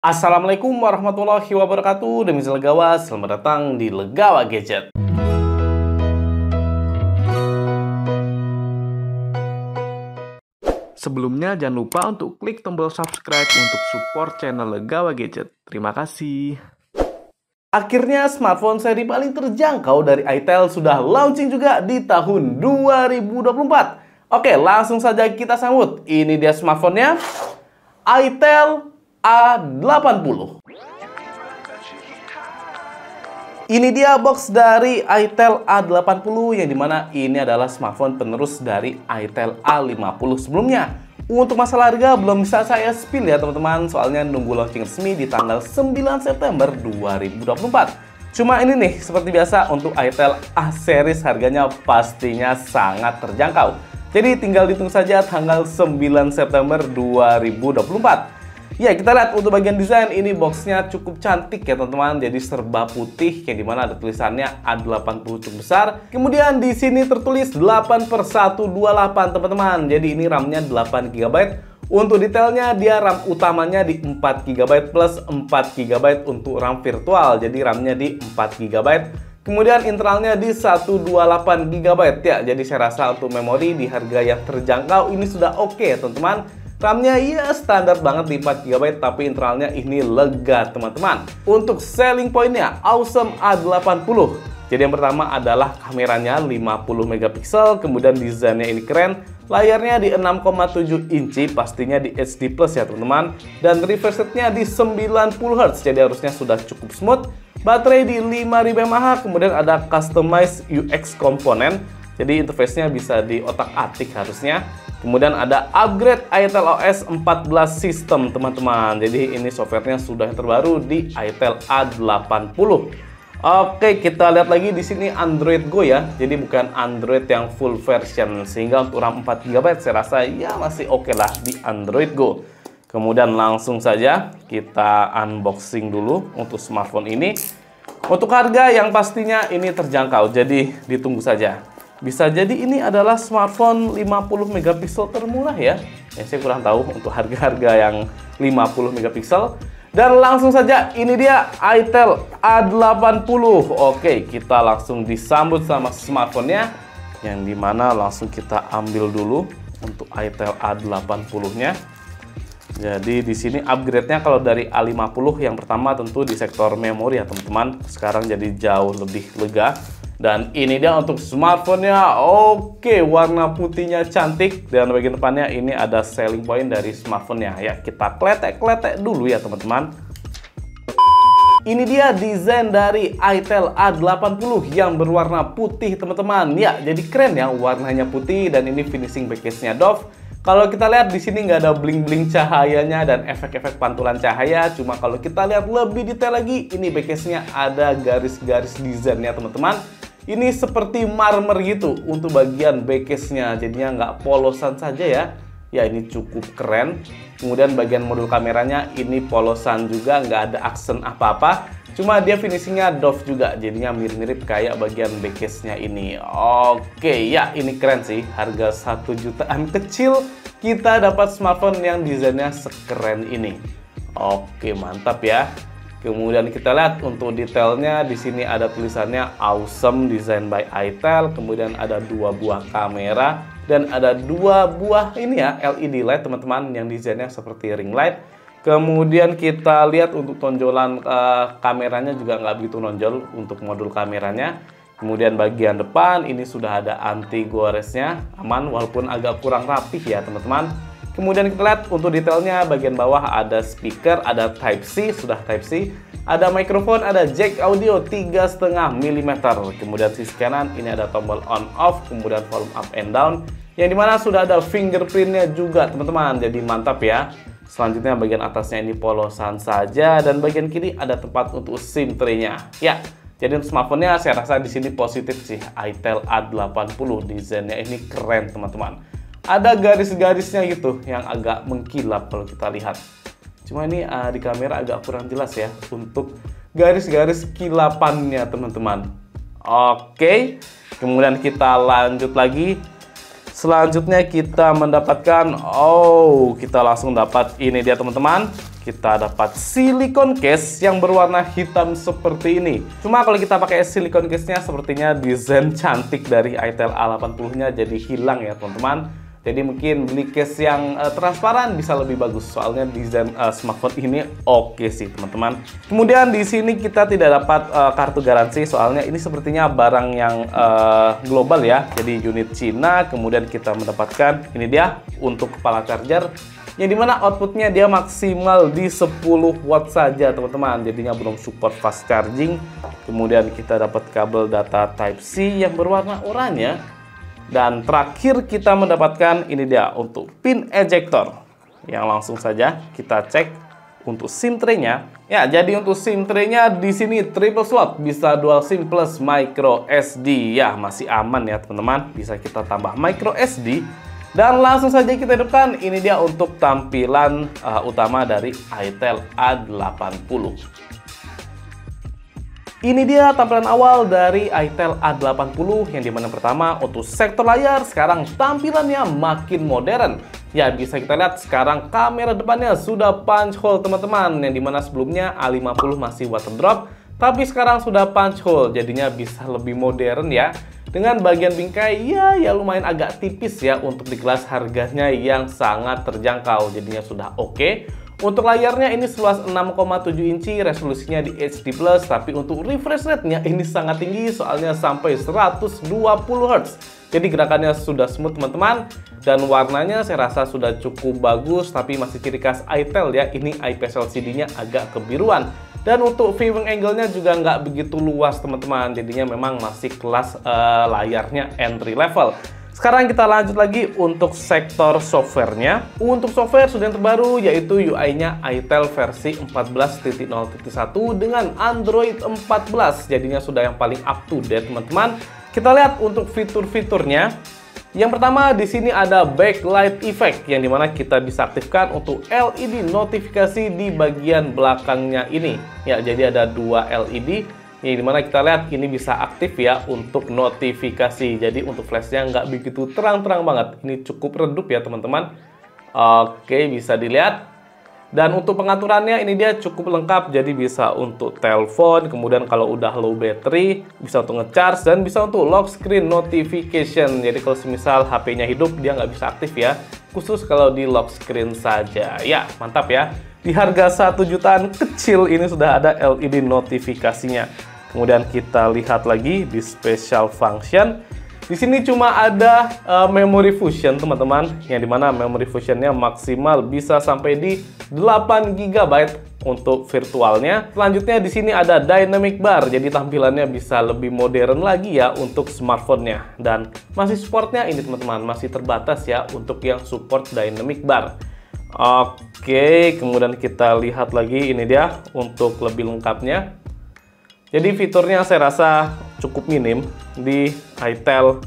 Assalamualaikum warahmatullahi wabarakatuh. Demi Legawa, selamat datang di Legawa Gadget. Sebelumnya jangan lupa untuk klik tombol subscribe untuk support channel Legawa Gadget. Terima kasih. Akhirnya smartphone seri paling terjangkau dari itel sudah launching juga di tahun 2024. Oke, langsung saja kita sambut. Ini dia smartphone-nya, itel A80. Ini dia box dari itel A80 yang dimana ini adalah smartphone penerus dari itel A50 sebelumnya. Untuk masalah harga belum bisa saya spill ya teman-teman, soalnya nunggu launching resmi di tanggal 9 September 2024. Cuma ini nih, seperti biasa untuk itel A series harganya pastinya sangat terjangkau. Jadi tinggal dihitung saja tanggal 9 September 2024. Ya, kita lihat untuk bagian desain ini boxnya cukup cantik ya teman-teman. Jadi serba putih yang dimana ada tulisannya A80 cukup besar. Kemudian di sini tertulis 8/128 teman-teman. Jadi ini RAM-nya 8 GB. Untuk detailnya dia RAM utamanya di 4 GB plus 4 GB untuk RAM virtual. Jadi RAM-nya di 4 GB. Kemudian internalnya di 128 GB ya. Jadi saya rasa untuk memori di harga yang terjangkau ini sudah oke ya teman-teman. RAM-nya ya standar banget di 4 GB, tapi internalnya ini lega teman-teman. Untuk selling point-nya, awesome A80. Jadi yang pertama adalah kameranya 50 megapiksel, kemudian desainnya ini keren. Layarnya di 6,7 inci, pastinya di HD Plus ya teman-teman. Dan refresh rate-nya di 90 Hz, jadi harusnya sudah cukup smooth. Baterai di 5000 mAh, kemudian ada customized UX komponen. Jadi interface-nya bisa di otak-atik harusnya. Kemudian ada upgrade itel OS 14 system teman-teman. Jadi ini softwarenya sudah yang terbaru di itel A80. Oke, kita lihat lagi di sini Android Go ya. Jadi bukan Android yang full version, sehingga untuk RAM 4 GB saya rasa ya masih oke lah di Android Go. Kemudian langsung saja kita unboxing dulu untuk smartphone ini. Untuk harga yang pastinya ini terjangkau, jadi ditunggu saja. Bisa jadi ini adalah smartphone 50 megapiksel termurah ya. Saya kurang tahu untuk harga-harga yang 50 megapiksel. Dan langsung saja ini dia itel A80. Oke, kita langsung disambut sama smartphone-nya. Yang dimana langsung kita ambil dulu untuk itel A80-nya. Jadi di sini upgrade-nya kalau dari A50 yang pertama tentu di sektor memori ya teman-teman. Sekarang jadi jauh lebih lega. Dan ini dia untuk smartphone-nya. Oke, warna putihnya cantik. Dan bagian depannya ini ada selling point dari smartphone-nya. Ya, kita kletek-kletek dulu ya teman-teman. Ini dia desain dari itel A80 yang berwarna putih teman-teman. Ya, jadi keren ya warnanya putih dan ini finishing backcase-nya Dove. Kalau kita lihat di sini nggak ada bling-bling cahayanya dan efek-efek pantulan cahaya. Cuma kalau kita lihat lebih detail lagi, ini backcase-nya ada garis-garis desainnya teman-teman. Ini seperti marmer gitu untuk bagian backcase-nya, jadinya nggak polosan saja ya. Ya ini cukup keren. Kemudian bagian modul kameranya ini polosan juga, nggak ada aksen apa-apa. Cuma dia finishingnya Dove juga, jadinya mirip-mirip kayak bagian backcase-nya ini. Oke, ya ini keren sih. Harga 1 jutaan kecil kita dapat smartphone yang desainnya sekeren ini. Oke, mantap ya. Kemudian kita lihat untuk detailnya di sini ada tulisannya Awesome Design by itel, kemudian ada 2 buah kamera dan ada 2 buah ini ya LED light teman-teman yang desainnya seperti ring light. Kemudian kita lihat untuk tonjolan kameranya juga nggak begitu nonjol untuk modul kameranya. Kemudian bagian depan ini sudah ada anti goresnya, aman walaupun agak kurang rapih ya teman-teman. Kemudian kita lihat untuk detailnya bagian bawah ada speaker, ada Type-C, sudah Type-C. Ada mikrofon, ada jack audio 3,5 mm. Kemudian sisi kanan ini ada tombol on off, kemudian volume up and down. Yang dimana sudah ada fingerprintnya juga teman-teman, jadi mantap ya. Selanjutnya bagian atasnya ini polosan saja dan bagian kiri ada tempat untuk SIM tray-nya. Ya, jadi untuk smartphone-nya saya rasa di sini positif sih. itel A80 desainnya ini keren teman-teman. Ada garis-garisnya gitu yang agak mengkilap kalau kita lihat. Cuma ini di kamera agak kurang jelas ya untuk garis-garis kilapannya teman-teman. Oke, kemudian kita lanjut lagi. Selanjutnya kita mendapatkan, kita langsung dapat ini dia teman-teman. Kita dapat silikon case yang berwarna hitam seperti ini. Cuma kalau kita pakai silikon case-nya sepertinya desain cantik dari itel A80-nya jadi hilang ya teman-teman. Jadi mungkin beli case yang transparan bisa lebih bagus. Soalnya desain smartphone ini oke sih teman-teman. Kemudian di sini kita tidak dapat kartu garansi. Soalnya ini sepertinya barang yang global ya. Jadi unit Cina. Kemudian kita mendapatkan ini dia untuk kepala charger. Yang dimana outputnya dia maksimal di 10 watt saja teman-teman. Jadinya belum support fast charging. Kemudian kita dapat kabel data Type-C yang berwarna oranye. Dan terakhir kita mendapatkan ini dia untuk pin ejector. Yang langsung saja kita cek untuk SIM tray-nya. Ya, jadi untuk SIM tray-nya di sini triple slot, bisa dual SIM plus micro SD. Ya, masih aman ya teman-teman. Bisa kita tambah micro SD. Dan langsung saja kita hidupkan, ini dia untuk tampilan utama dari itel A80. Ini dia tampilan awal dari itel A80 yang dimana pertama untuk sektor layar sekarang tampilannya makin modern. Ya, bisa kita lihat sekarang kamera depannya sudah punch hole teman-teman, yang dimana sebelumnya A50 masih water drop, tapi sekarang sudah punch hole, jadinya bisa lebih modern ya. Dengan bagian bingkai ya lumayan agak tipis ya untuk di kelas harganya yang sangat terjangkau, jadinya sudah oke. Untuk layarnya ini seluas 6,7 inci, resolusinya di HD+, tapi untuk refresh rate-nya ini sangat tinggi soalnya sampai 120 Hz. Jadi gerakannya sudah smooth teman-teman, dan warnanya saya rasa sudah cukup bagus, tapi masih ciri khas itel ya, ini IPS LCD-nya agak kebiruan. Dan untuk viewing angle-nya juga nggak begitu luas teman-teman, jadinya memang masih kelas layarnya entry level. Sekarang kita lanjut lagi untuk sektor software-nya. Untuk software sudah yang terbaru yaitu UI-nya itel versi 14.0.1 dengan Android 14, jadinya sudah yang paling up to date teman-teman. Kita lihat untuk fitur-fiturnya. Yang pertama di sini ada backlight effect yang dimana kita bisa aktifkan untuk LED notifikasi di bagian belakangnya ini. Ya, jadi ada dua LED yang dimana kita lihat ini bisa aktif ya untuk notifikasi. Jadi untuk flashnya nggak begitu terang-terang banget. Ini cukup redup ya teman-teman. Oke, bisa dilihat. Dan untuk pengaturannya ini dia cukup lengkap, jadi bisa untuk telepon, kemudian kalau udah low battery bisa untuk ngecharge, dan bisa untuk lock screen notification. Jadi kalau semisal HP-nya hidup dia nggak bisa aktif ya, khusus kalau di lock screen saja. Ya, mantap ya. Di harga 1 jutaan kecil ini sudah ada LED notifikasinya. Kemudian kita lihat lagi di special function. Di sini cuma ada memory fusion teman-teman, yang dimana memory fusionnya maksimal bisa sampai di 8 GB untuk virtualnya. Selanjutnya di sini ada dynamic bar, jadi tampilannya bisa lebih modern lagi ya untuk smartphone-nya. Dan masih supportnya ini teman-teman, masih terbatas ya untuk yang support dynamic bar. Oke, kemudian kita lihat lagi ini dia untuk lebih lengkapnya. Jadi fiturnya saya rasa cukup minim di itel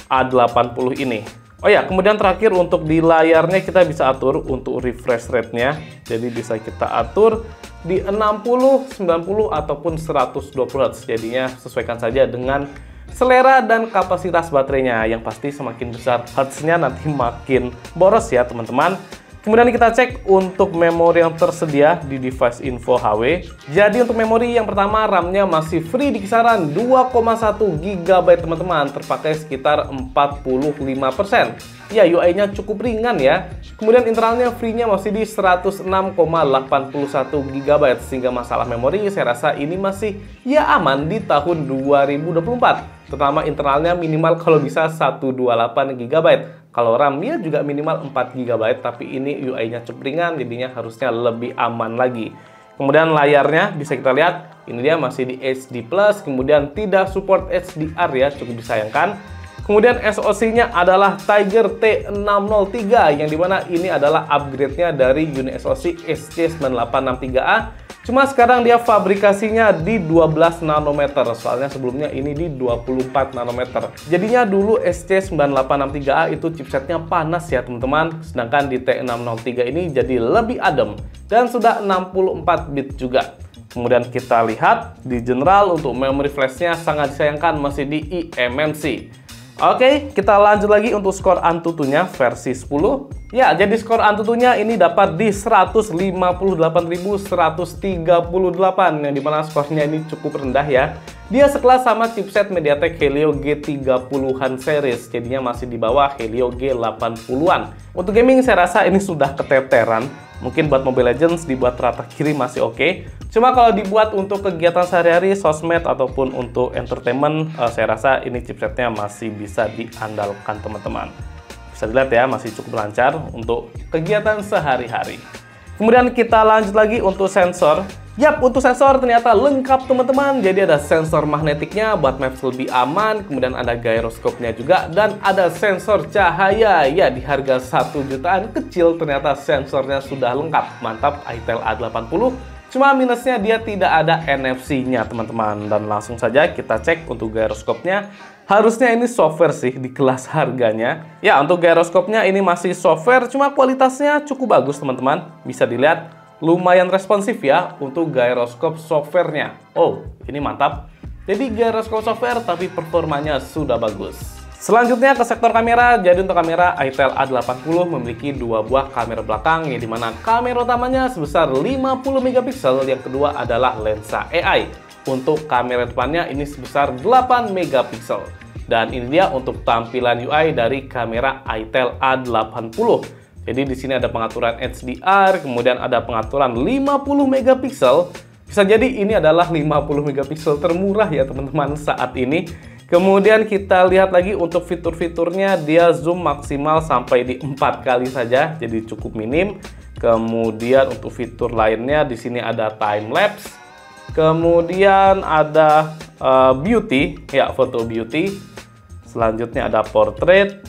A80 ini. Oh ya, kemudian terakhir untuk di layarnya kita bisa atur untuk refresh rate-nya. Jadi bisa kita atur di 60, 90 ataupun 120 Hz. Jadinya sesuaikan saja dengan selera dan kapasitas baterainya. Yang pasti semakin besar Hz-nya nanti makin boros ya teman-teman. Kemudian kita cek untuk memori yang tersedia di device info HW. Jadi untuk memori yang pertama, RAM-nya masih free di kisaran 2,1 GB teman-teman, terpakai sekitar 45%. Ya, UI-nya cukup ringan ya. Kemudian internalnya free-nya masih di 106,81 GB, sehingga masalah memori saya rasa ini masih ya aman di tahun 2024. Terutama internalnya minimal kalau bisa 128 GB. Kalau RAM-nya juga minimal 4 GB, tapi ini UI-nya cukup ringan, jadinya harusnya lebih aman lagi. Kemudian layarnya bisa kita lihat, ini dia masih di HD+, kemudian tidak support HDR ya, cukup disayangkan. Kemudian SoC-nya adalah Tiger T603, yang dimana ini adalah upgrade-nya dari unit SoC SC9863A. Cuma sekarang dia fabrikasinya di 12 nanometer, soalnya sebelumnya ini di 24 nanometer. Jadinya dulu SC9863A itu chipsetnya panas ya teman-teman, sedangkan di T603 ini jadi lebih adem dan sudah 64 bit juga. Kemudian kita lihat di general untuk memory flashnya sangat disayangkan masih di eMMC. Oke, kita lanjut lagi untuk skor Antutunya versi 10. Ya, jadi skor Antutunya ini dapat di 158.138, yang dimana skornya ini cukup rendah ya. Dia sekelas sama chipset MediaTek Helio G30-an series, jadinya masih di bawah Helio G80-an. Untuk gaming saya rasa ini sudah keteteran. Mungkin buat Mobile Legends dibuat rata kiri masih oke. Cuma kalau dibuat untuk kegiatan sehari-hari, sosmed, ataupun untuk entertainment, saya rasa ini chipsetnya masih bisa diandalkan teman-teman. Bisa dilihat ya, masih cukup lancar untuk kegiatan sehari-hari. Kemudian kita lanjut lagi untuk sensor. Yap, untuk sensor ternyata lengkap teman-teman. Jadi ada sensor magnetiknya buat maps lebih aman, kemudian ada gyroskopnya juga, dan ada sensor cahaya. Ya, di harga 1 jutaan kecil ternyata sensornya sudah lengkap. Mantap, itel A80. Cuma minusnya dia tidak ada NFC-nya teman-teman. Dan langsung saja kita cek untuk gyroskopnya. Harusnya ini software sih di kelas harganya. Ya, untuk gyroskopnya ini masih software, cuma kualitasnya cukup bagus teman-teman. Bisa dilihat lumayan responsif ya untuk gyroskop softwarenya. Oh, ini mantap. Jadi gyroskop software tapi performanya sudah bagus. Selanjutnya ke sektor kamera. Jadi untuk kamera, itel A80 memiliki 2 buah kamera belakang, yang dimana kamera utamanya sebesar 50 megapiksel, yang kedua adalah lensa AI. Untuk kamera depannya ini sebesar 8 megapiksel. Dan ini dia untuk tampilan UI dari kamera itel A80. Jadi di sini ada pengaturan HDR, kemudian ada pengaturan 50 megapiksel. Bisa jadi ini adalah 50 megapiksel termurah ya teman-teman saat ini. Kemudian kita lihat lagi untuk fitur-fiturnya, dia zoom maksimal sampai di 4 kali saja, jadi cukup minim. Kemudian untuk fitur lainnya di sini ada time lapse. Kemudian ada beauty, ya foto beauty. Selanjutnya ada portrait.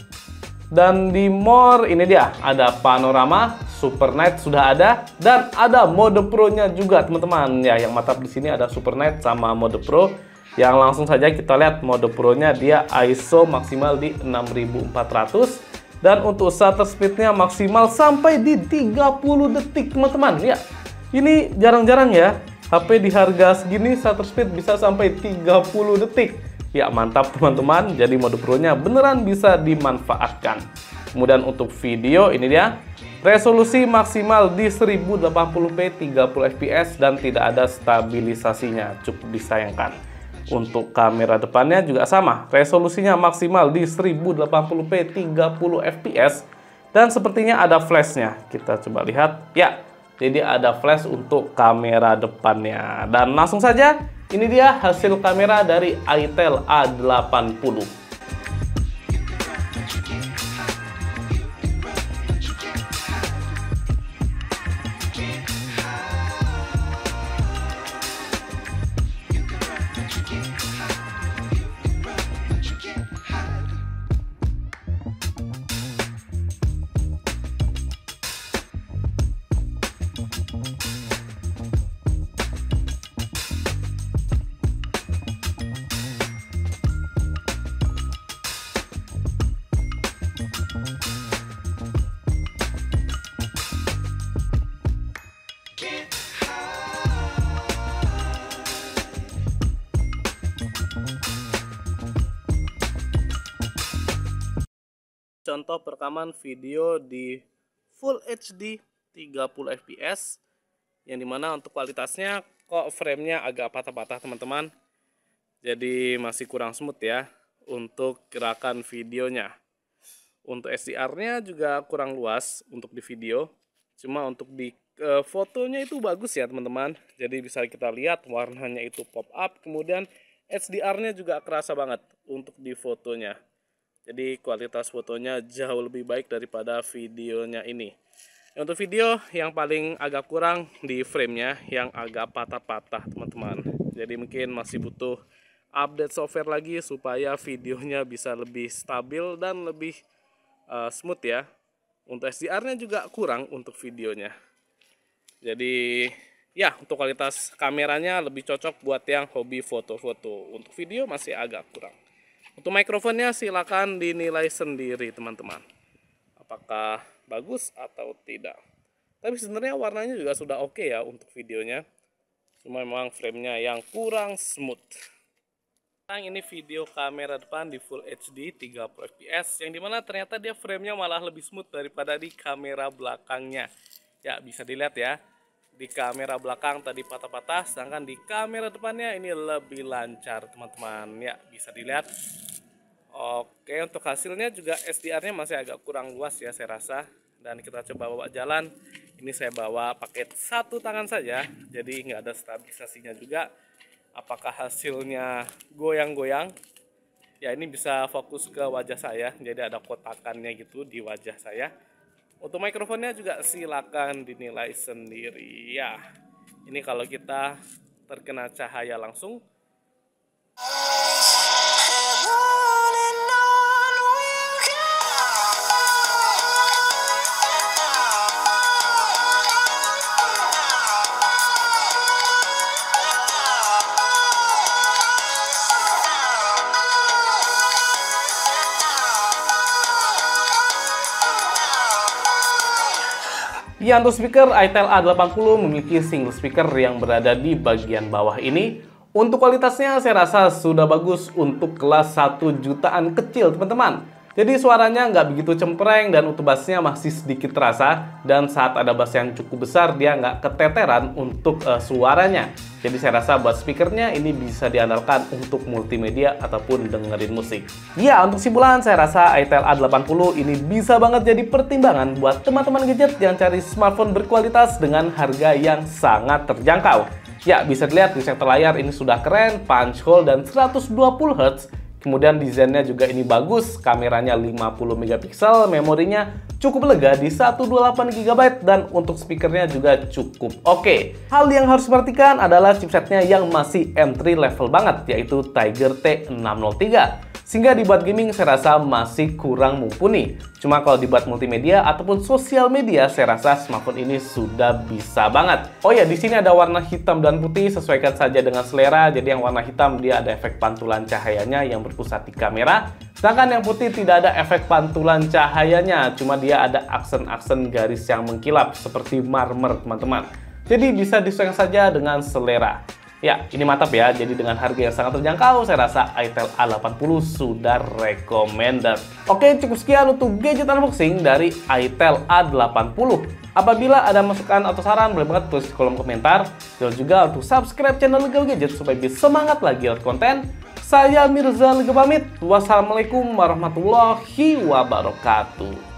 Dan di more ini dia ada panorama, super night sudah ada, dan ada mode pro-nya juga teman-teman. Ya, yang mantap di sini ada super night sama mode pro. Yang langsung saja kita lihat mode pro-nya, dia ISO maksimal di 6400, dan untuk shutter speed-nya maksimal sampai di 30 detik teman-teman. Ya, ini jarang-jarang ya HP di harga segini shutter speed bisa sampai 30 detik. Ya, mantap teman-teman. Jadi mode pro-nya beneran bisa dimanfaatkan. Kemudian untuk video ini dia, resolusi maksimal di 1080p 30 fps dan tidak ada stabilisasinya, cukup disayangkan. Untuk kamera depannya juga sama, resolusinya maksimal di 1080p 30 fps dan sepertinya ada flashnya. Kita coba lihat. Ya, jadi ada flash untuk kamera depannya. Dan langsung saja, ini dia hasil kamera dari itel A80. Contoh perekaman video di Full HD 30 fps, yang dimana untuk kualitasnya kok framenya agak patah-patah teman-teman, jadi masih kurang smooth ya untuk gerakan videonya. Untuk SDR-nya juga kurang luas untuk di video, cuma untuk di fotonya itu bagus ya teman-teman. Jadi bisa kita lihat warnanya itu pop up, kemudian HDR-nya juga kerasa banget untuk di fotonya. Jadi kualitas fotonya jauh lebih baik daripada videonya ini. Untuk video yang paling agak kurang di framenya, yang agak patah-patah teman-teman. Jadi mungkin masih butuh update software lagi supaya videonya bisa lebih stabil dan lebih smooth ya. Untuk SDR-nya juga kurang untuk videonya. Jadi ya, untuk kualitas kameranya lebih cocok buat yang hobi foto-foto. Untuk video masih agak kurang. Untuk mikrofonnya silakan dinilai sendiri teman-teman, apakah bagus atau tidak. Tapi sebenarnya warnanya juga sudah oke ya untuk videonya. Cuma memang framenya yang kurang smooth. Sekarang ini video kamera depan di Full HD 30 fps, yang dimana ternyata dia framenya malah lebih smooth daripada di kamera belakangnya. Ya, bisa dilihat ya, di kamera belakang tadi patah-patah, sedangkan di kamera depannya ini lebih lancar teman-teman. Ya, bisa dilihat. Oke, untuk hasilnya juga SDR-nya masih agak kurang luas ya saya rasa. Dan kita coba bawa jalan. Ini saya bawa pakai satu tangan saja, jadi nggak ada stabilisasinya juga. Apakah hasilnya goyang-goyang? Ya, ini bisa fokus ke wajah saya, jadi ada kotakannya gitu di wajah saya. Untuk mikrofonnya juga silakan dinilai sendiri ya. Ini kalau kita terkena cahaya langsung. Ya, untuk speaker itel A80 memiliki single speaker yang berada di bagian bawah ini. Untuk kualitasnya saya rasa sudah bagus untuk kelas 1 jutaan kecil teman-teman. Jadi suaranya nggak begitu cempreng dan untuk bassnya masih sedikit terasa. Dan saat ada bass yang cukup besar dia nggak keteteran untuk suaranya. Jadi saya rasa buat speakernya ini bisa diandalkan untuk multimedia ataupun dengerin musik. Ya, untuk kesimpulan saya rasa itel A80 ini bisa banget jadi pertimbangan buat teman-teman gadget yang cari smartphone berkualitas dengan harga yang sangat terjangkau. Ya, bisa dilihat di sektor layar ini sudah keren, punch hole dan 120 Hz. Kemudian desainnya juga ini bagus, kameranya 50 megapiksel, memorinya cukup lega di 128 GB dan untuk speakernya juga cukup oke. Hal yang harus diperhatikan adalah chipsetnya yang masih entry level banget, yaitu Tiger T603. Sehingga dibuat gaming saya rasa masih kurang mumpuni. Cuma kalau dibuat multimedia ataupun sosial media saya rasa smartphone ini sudah bisa banget. Oh ya, di sini ada warna hitam dan putih, sesuaikan saja dengan selera. Jadi yang warna hitam dia ada efek pantulan cahayanya yang berpusat di kamera. Sedangkan yang putih tidak ada efek pantulan cahayanya, cuma dia ada aksen-aksen garis yang mengkilap seperti marmer teman-teman. Jadi bisa disesuaikan saja dengan selera. Ya, ini mantap ya. Jadi dengan harga yang sangat terjangkau, saya rasa itel A80 sudah recommended. Oke, cukup sekian untuk gadget unboxing dari itel A80. Apabila ada masukan atau saran, boleh banget tulis di kolom komentar. Dan juga untuk subscribe channel Lega Gadget supaya bisa semangat lagi buat konten. Saya Mirza Lega pamit. Wassalamualaikum warahmatullahi wabarakatuh.